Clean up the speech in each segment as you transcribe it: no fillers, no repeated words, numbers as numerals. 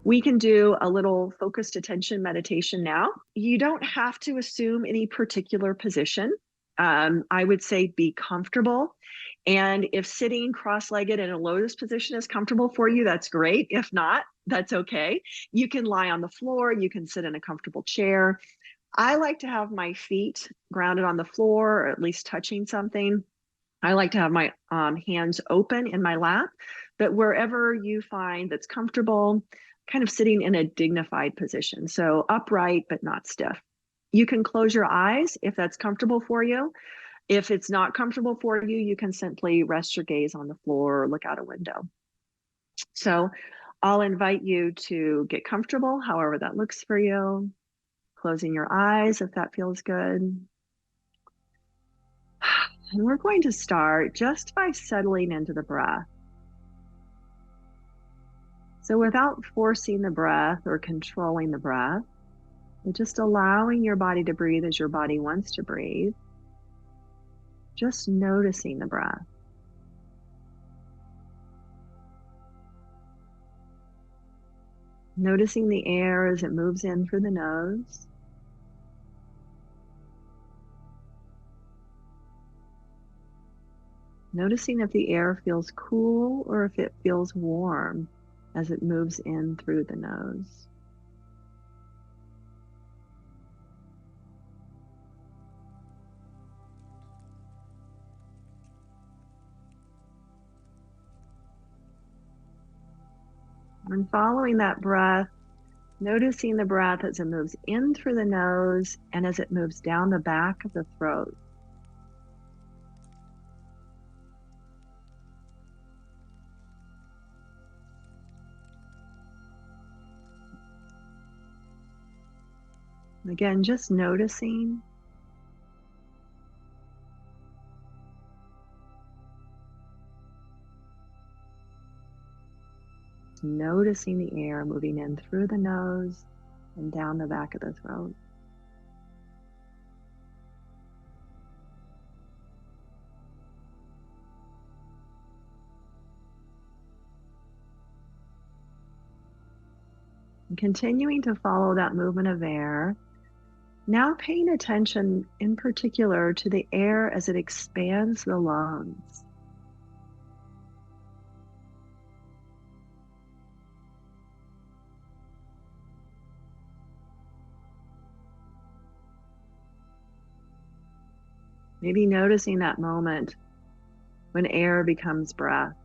We can do a little focused attention meditation now. You don't have to assume any particular position. I would say be comfortable. And if sitting cross-legged in a lotus position is comfortable for you, that's great. If not, that's okay. You can lie on the floor. You can sit in a comfortable chair. I like to have my feet grounded on the floor, or at least touching something. I like to have my hands open in my lap, but wherever you find that's comfortable, kind of sitting in a dignified position. So upright, but not stiff. You can close your eyes if that's comfortable for you. If it's not comfortable for you, you can simply rest your gaze on the floor or look out a window. So I'll invite you to get comfortable, however that looks for you. Closing your eyes if that feels good. And we're going to start just by settling into the breath. So without forcing the breath or controlling the breath, but just allowing your body to breathe as your body wants to breathe, just noticing the breath. Noticing the air as it moves in through the nose. Noticing if the air feels cool or if it feels warm as it moves in through the nose. And following that breath, noticing the breath as it moves in through the nose and as it moves down the back of the throat. Again, just noticing. Noticing the air moving in through the nose and down the back of the throat. And continuing to follow that movement of air, now paying attention in particular to the air as it expands the lungs. Maybe noticing that moment when air becomes breath.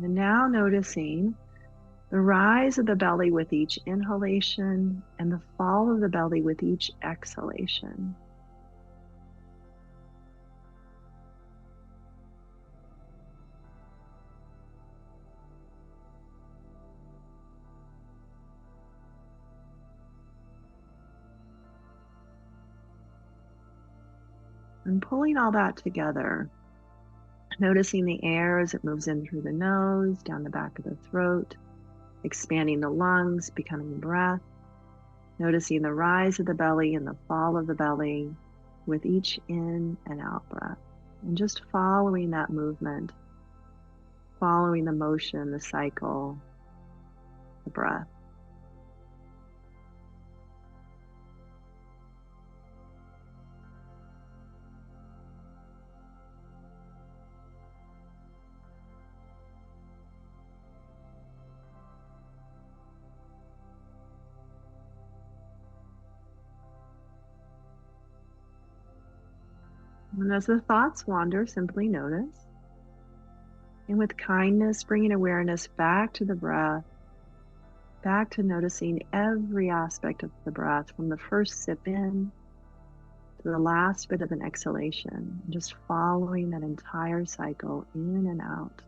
And now noticing the rise of the belly with each inhalation and the fall of the belly with each exhalation. And pulling all that together, noticing the air as it moves in through the nose, down the back of the throat, expanding the lungs, becoming breath. Noticing the rise of the belly and the fall of the belly with each in and out breath. And just following that movement, following the motion, the cycle, the breath. And as the thoughts wander, simply notice. And with kindness, bringing awareness back to the breath, back to noticing every aspect of the breath from the first sip in to the last bit of an exhalation, just following that entire cycle in and out.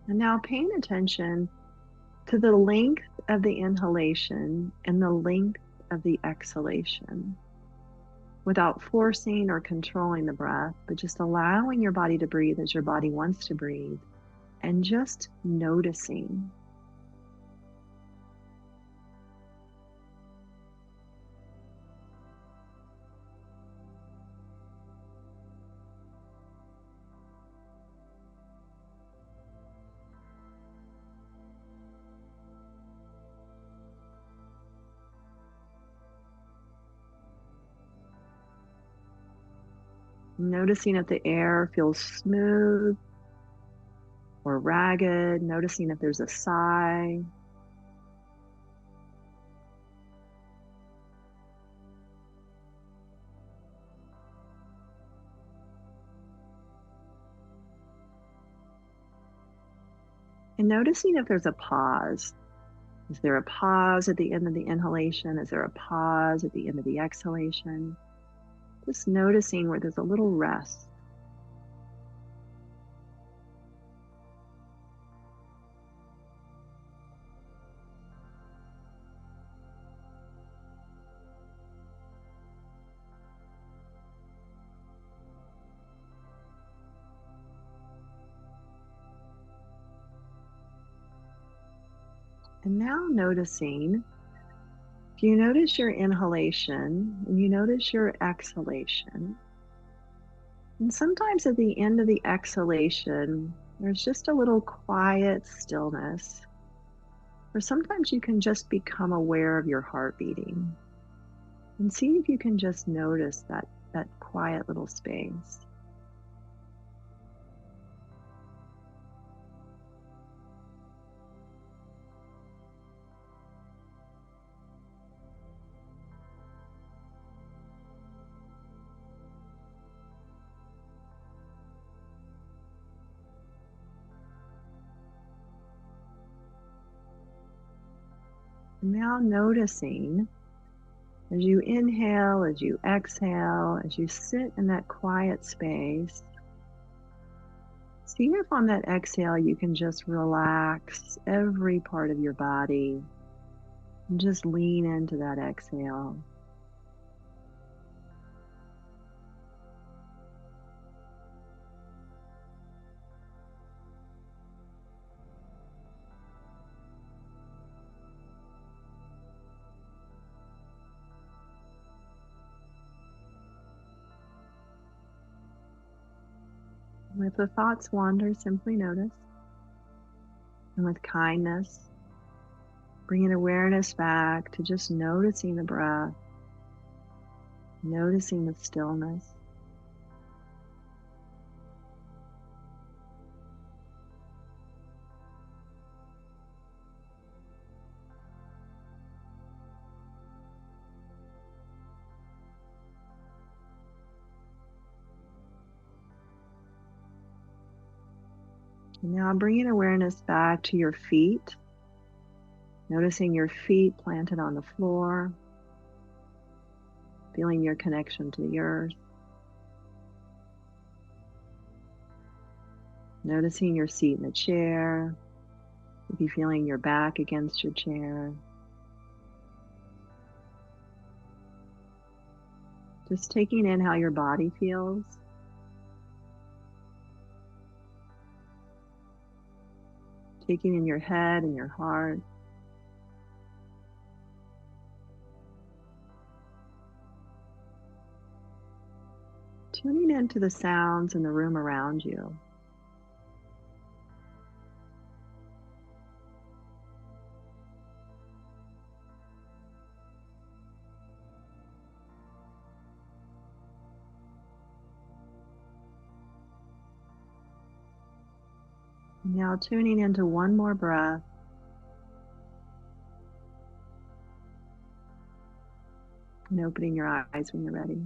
And now paying attention to the length of the inhalation and the length of the exhalation, without forcing or controlling the breath, but just allowing your body to breathe as your body wants to breathe, and just noticing. Noticing if the air feels smooth or ragged, noticing if there's a sigh. And noticing if there's a pause. Is there a pause at the end of the inhalation? Is there a pause at the end of the exhalation? Just noticing where there's a little rest. And now noticing, if you notice your inhalation and you notice your exhalation, and sometimes at the end of the exhalation, there's just a little quiet stillness, or sometimes you can just become aware of your heart beating. And see if you can just notice that quiet little space. And now noticing as you inhale, as you exhale, as you sit in that quiet space, see if on that exhale you can just relax every part of your body and just lean into that exhale. And if the thoughts wander, simply notice. And with kindness, bringing awareness back to just noticing the breath, noticing the stillness. And now bringing awareness back to your feet, noticing your feet planted on the floor, feeling your connection to the earth. Noticing your seat in the chair, maybe feeling your back against your chair. Just taking in how your body feels. Taking in your head and your heart. Tuning into the sounds in the room around you. Now tuning into one more breath. And opening your eyes when you're ready.